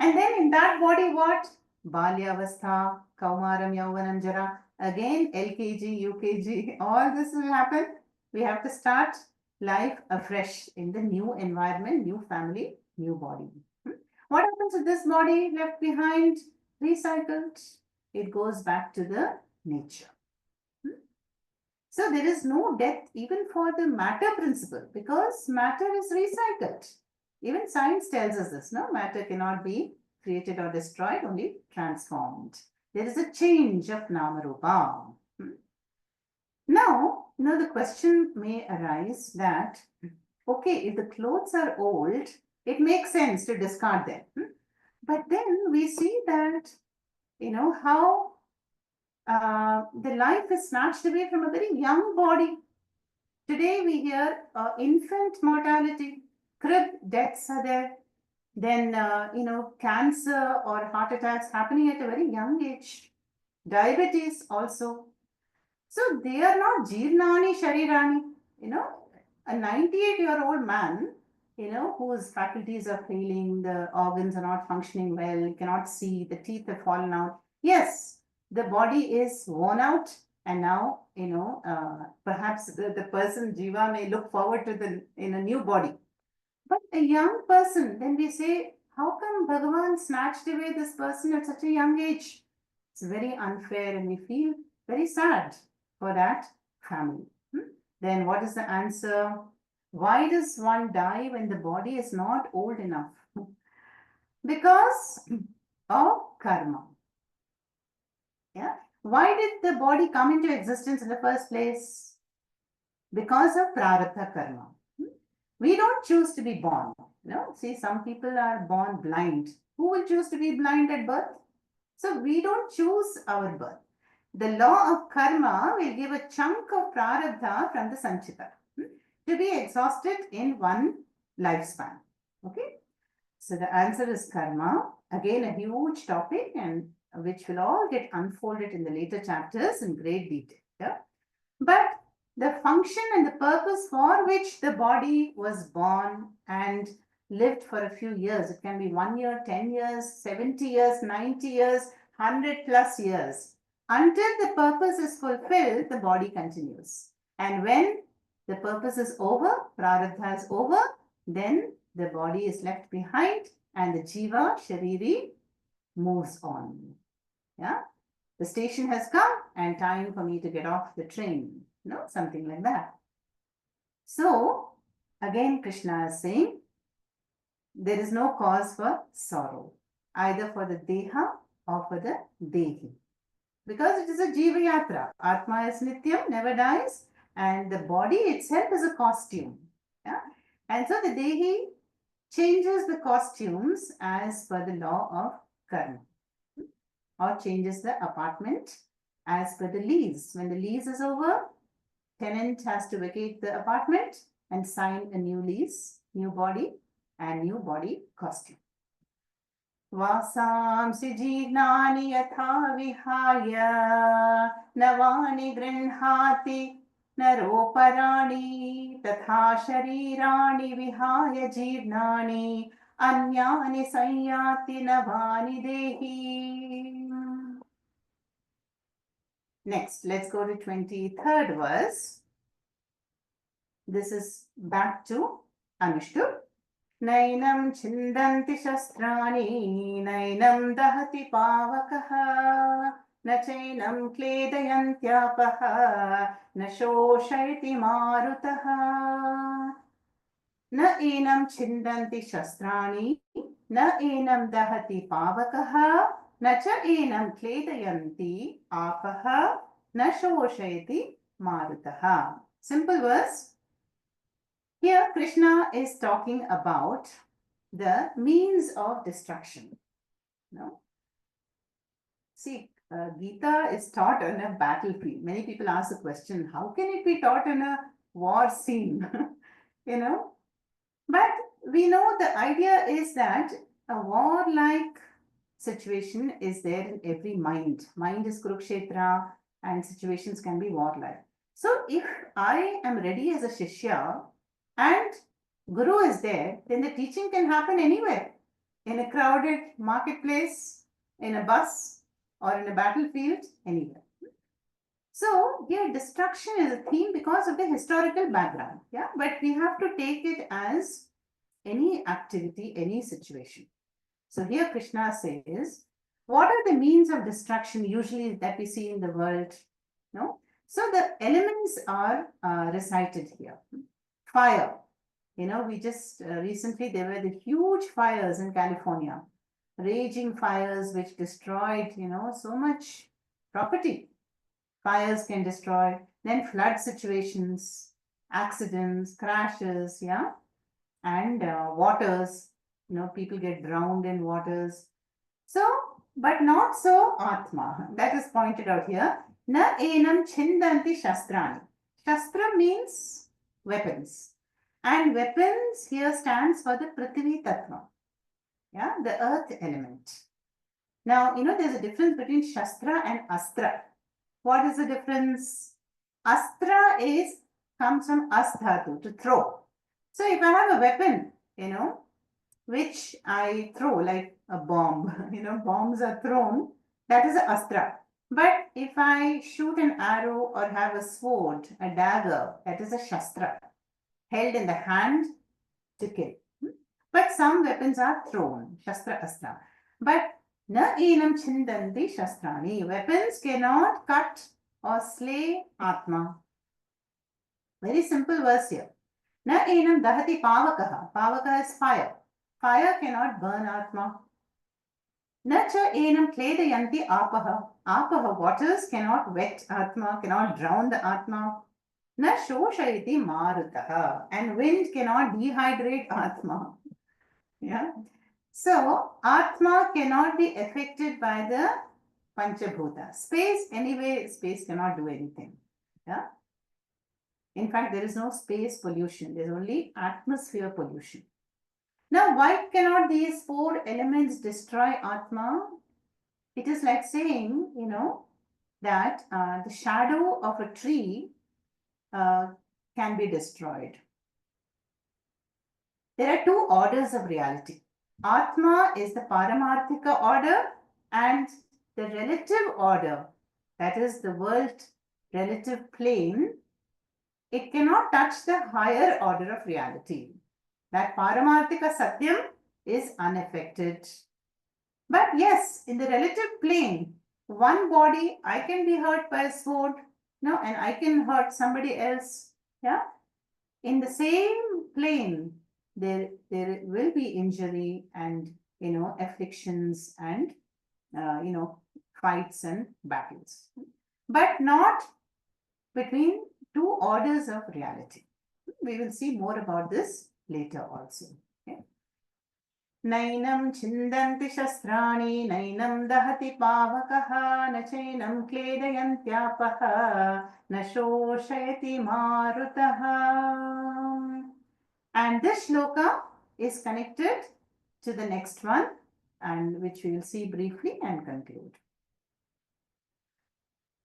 Speaker 1: And then in that body, what? Balyavastha, Kaumaram, Yauvanam, Jara. Again, LKG, UKG, all this will happen. We have to start life afresh in the new environment, new family, new body. What happens to this body left behind? Recycled. It goes back to the nature. So there is no death even for the matter principle because matter is recycled. Even science tells us this, no? Matter cannot be created or destroyed, only transformed. There is a change of Namarupa. Now, the question may arise that, okay, if the clothes are old, it makes sense to discard them. But then we see that, how the life is snatched away from a very young body. Today we hear infant mortality, crib deaths are there. Then, cancer or heart attacks happening at a very young age. Diabetes also. So they are not Jirnani Sharirani. A 98-year-old man, whose faculties are failing, the organs are not functioning well, cannot see, the teeth have fallen out. Yes, the body is worn out and now, perhaps the person, Jiva, may look forward to in a new body. But a young person, then we say, how come Bhagavan snatched away this person at such a young age? It's very unfair and we feel very sad for that family. Then what is the answer? Why does one die when the body is not old enough? Because of karma. Yeah. Why did the body come into existence in the first place? Because of prarabdha karma. We don't choose to be born. See, some people are born blind. Who will choose to be blind at birth? So we don't choose our birth. The law of karma will give a chunk of prarabdha from the sanchita to be exhausted in one lifespan. Okay. So the answer is karma. Again, a huge topic and which will all get unfolded in the later chapters in great detail. Yeah? But the function and the purpose for which the body was born and lived for a few years. It can be 1 year, 10 years, 70 years, 90 years, 100 plus years. Until the purpose is fulfilled, the body continues. And when the purpose is over, prarabdha is over, then the body is left behind and the jiva, shariri, moves on. Yeah, the station has come and time for me to get off the train. Something like that. So, again, Krishna is saying, there is no cause for sorrow, either for the deha or for the dehi. Because it is a jiva yatra. Atma is nityam, never dies, and the body itself is a costume. Yeah? And so the dehi changes the costumes as per the law of karma, or changes the apartment as per the lease. When the lease is over, tenant has to vacate the apartment and sign a new lease, new body, and new body costume. वासांसि जीर्णानि यथा विहाय नवानि गृह्णाति नरोपराणि तथा शरीराणि विहाय जीर्णानि अन्यानि संयाति नवानि देहि. Next, let's go to 23rd verse. This is back to Anushtup. नैनं छिन्दन्ति शस्त्राणि नैनं दहति पावकः न चैनं क्लेदयन्त्यापः न शोषयति मारुतः. न एनं छिन्दन्ति शस्त्राणि न एनं दहति पावकः न च एनं क्लेदयन्ति आपः न शोषयति मारुतः. Simple verse. Here, Krishna is talking about the means of destruction. See, Gita is taught on a battlefield. Many people ask the question, how can it be taught in a war scene? But we know the idea is that a war-like situation is there in every mind. Mind is Kurukshetra and situations can be war-like. So if I am ready as a Shishya, and Guru is there, then the teaching can happen anywhere. In a crowded marketplace, in a bus, or in a battlefield, anywhere. So here destruction is a theme because of the historical background. Yeah, but we have to take it as any activity, any situation. So here Krishna says, what are the means of destruction usually that we see in the world? So the elements are recited here. Fire. We just recently, there were the huge fires in California, raging fires which destroyed, so much property. Fires can destroy, then flood situations, accidents, crashes, yeah, and waters, people get drowned in waters. So, but not so Atma. That is pointed out here. Na enam chindanti shastrani. Shastra means weapons. And weapons here stands for the Prithvi Tattva, yeah, the earth element. Now, there's a difference between Shastra and Astra. What is the difference? Astra comes from Asthatu, to throw. So if I have a weapon, which I throw like a bomb, bombs are thrown, that is an Astra. But if I shoot an arrow or have a sword, a dagger, that is a Shastra, held in the hand to kill. But some weapons are thrown, Shastra Astra. But na enam chindanti shastrani. Weapons cannot cut or slay Atma. Very simple verse here. Na enam dahati pavakaha. Pavaka is fire. Fire cannot burn Atma. Na cha enam kledayanti apaha. Apaha, waters cannot wet Atma, cannot drown the Atma. Na shoshayati marutaha, and wind cannot dehydrate Atma. Yeah. So Atma cannot be affected by the Panchabhuta. Space, anyway, space cannot do anything. Yeah. In fact, there is no space pollution. There is only atmosphere pollution. Now, why cannot these four elements destroy Atma? It is like saying, that the shadow of a tree can be destroyed. There are two orders of reality. Atma is the Paramarthika order and the relative order, that is the world relative plane. It cannot touch the higher order of reality. That Paramarthika Satyam is unaffected. But yes, in the relative plane, one body, I can be hurt by a sword, no, and I can hurt somebody else. Yeah. In the same plane, there will be injury and afflictions and fights and battles, but not between two orders of reality. We will see more about this later also. Okay? नैनं छिन्दन्ति शस्त्राणि नैनं दहति पावकः न चैनं क्लेदयन्त्यापः न शोषयति मारुतः. And this shloka is connected to the next one, and which we will see briefly and conclude.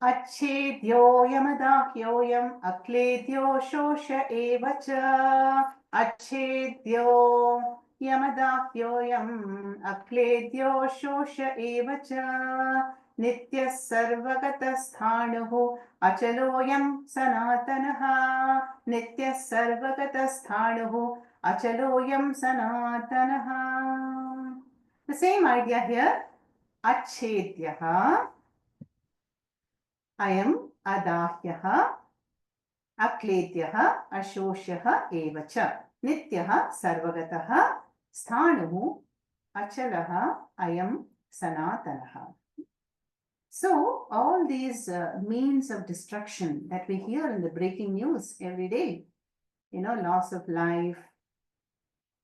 Speaker 1: अच्छेद्यो यमदाह्योऽयम् अक्लेद्यो शोष एव च. अच्छेद्यो यमदाह्योऽयम् अक्लेद्यो शोष एव च. नित्यः सर्वगतस्थाणुः अचलोऽयं सनातनः. नित्यः सर्वगतस्थाणुः अचलोऽयं सनातनः. The same idea here. Achhedyah ayam adahyah akledyah ashoshyah evacha. Nityah sarvagatah sthanuhu achalah ayam sanatanah. So all these means of destruction that we hear in the breaking news every day, loss of life,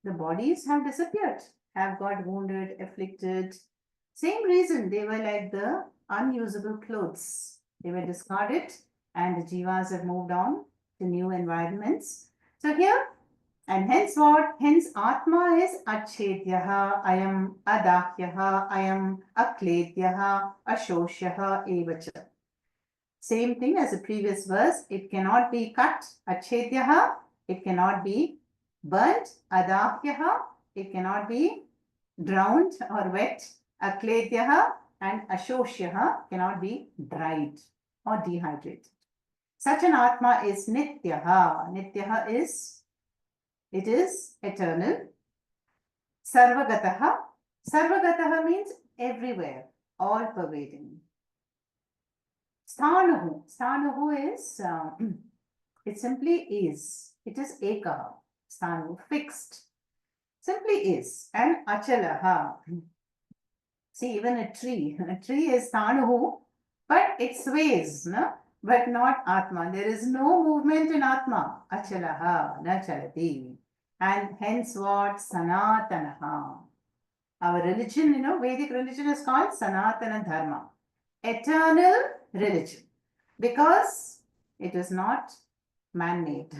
Speaker 1: the bodies have disappeared, have got wounded, afflicted. Same reason, they were like the unusable clothes. They were discarded and the jivas have moved on to new environments. So here, and hence what? Hence Atma is Achedyaha, Ayam Adahyaha, Ayam Akledyaha, Ashosyaha Evacha. Same thing as the previous verse. It cannot be cut, Achedyaha. It cannot be burnt, Adahyaha. It cannot be drowned or wet, Akledyaha. And Ashosyaha cannot be dried or dehydrated. Such an Atma is Nityaha. Nityaha is, it is eternal. Sarvagataha. Sarvagataha means everywhere, all pervading. Sthanuhu. Sthanuhu is, it simply is. It is ekaha. Sthanuhu, fixed. Simply is. And achalaha. See, even a tree is sthanuhu, but it sways, no? But not Atma. There is no movement in Atma. Achalaha, na chalati. And hence what? Sanatanaha. Our religion, Vedic religion is called Sanatana Dharma. Eternal religion. Because it is not man-made.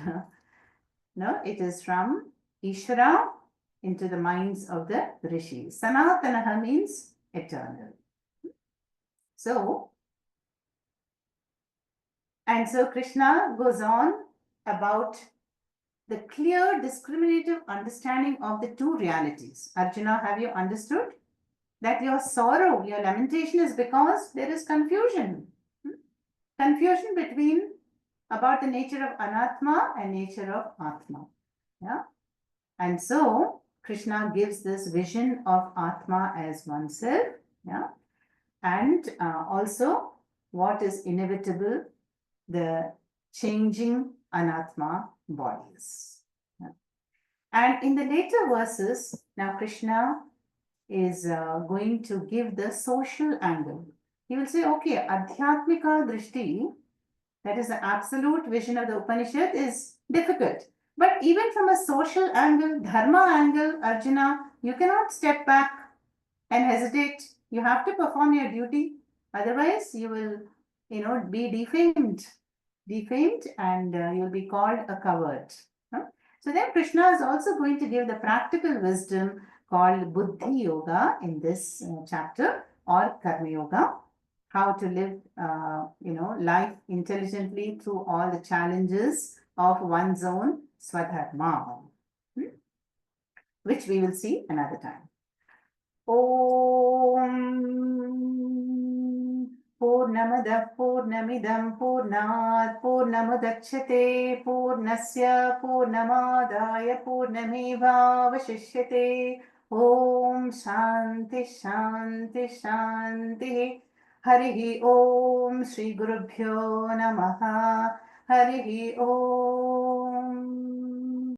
Speaker 1: No, it is from Ishvara into the minds of the rishis. Sanatanaha means eternal. So Krishna goes on about the clear discriminative understanding of the two realities. Arjuna, have you understood that your sorrow, your lamentation is because there is confusion? Confusion between about the nature of Anatma and nature of Atma. Yeah? And so Krishna gives this vision of Atma as oneself. Yeah? And also what is inevitable, the changing Anatma bodies. Yeah. And in the later verses, now Krishna is going to give the social angle. He will say, okay, Adhyatmika Drishti, that is the absolute vision of the Upanishad, is difficult. But even from a social angle, dharma angle, Arjuna, you cannot step back and hesitate. You have to perform your duty. Otherwise, you will, be defamed, and you'll be called a coward. Huh? So then Krishna is also going to give the practical wisdom called Buddhi Yoga in this chapter, or Karma Yoga, how to live, life intelligently through all the challenges of one's own Swadharma. which we will see another time. Om Purnamadah Purnamidam Purnat Purnamudachyate Purnasya Purnamadaya Purnameva Vashishyate. Om Shanti Shanti Shanti. Harihi Om Shri Gurubhyo Namaha. Harihi Om.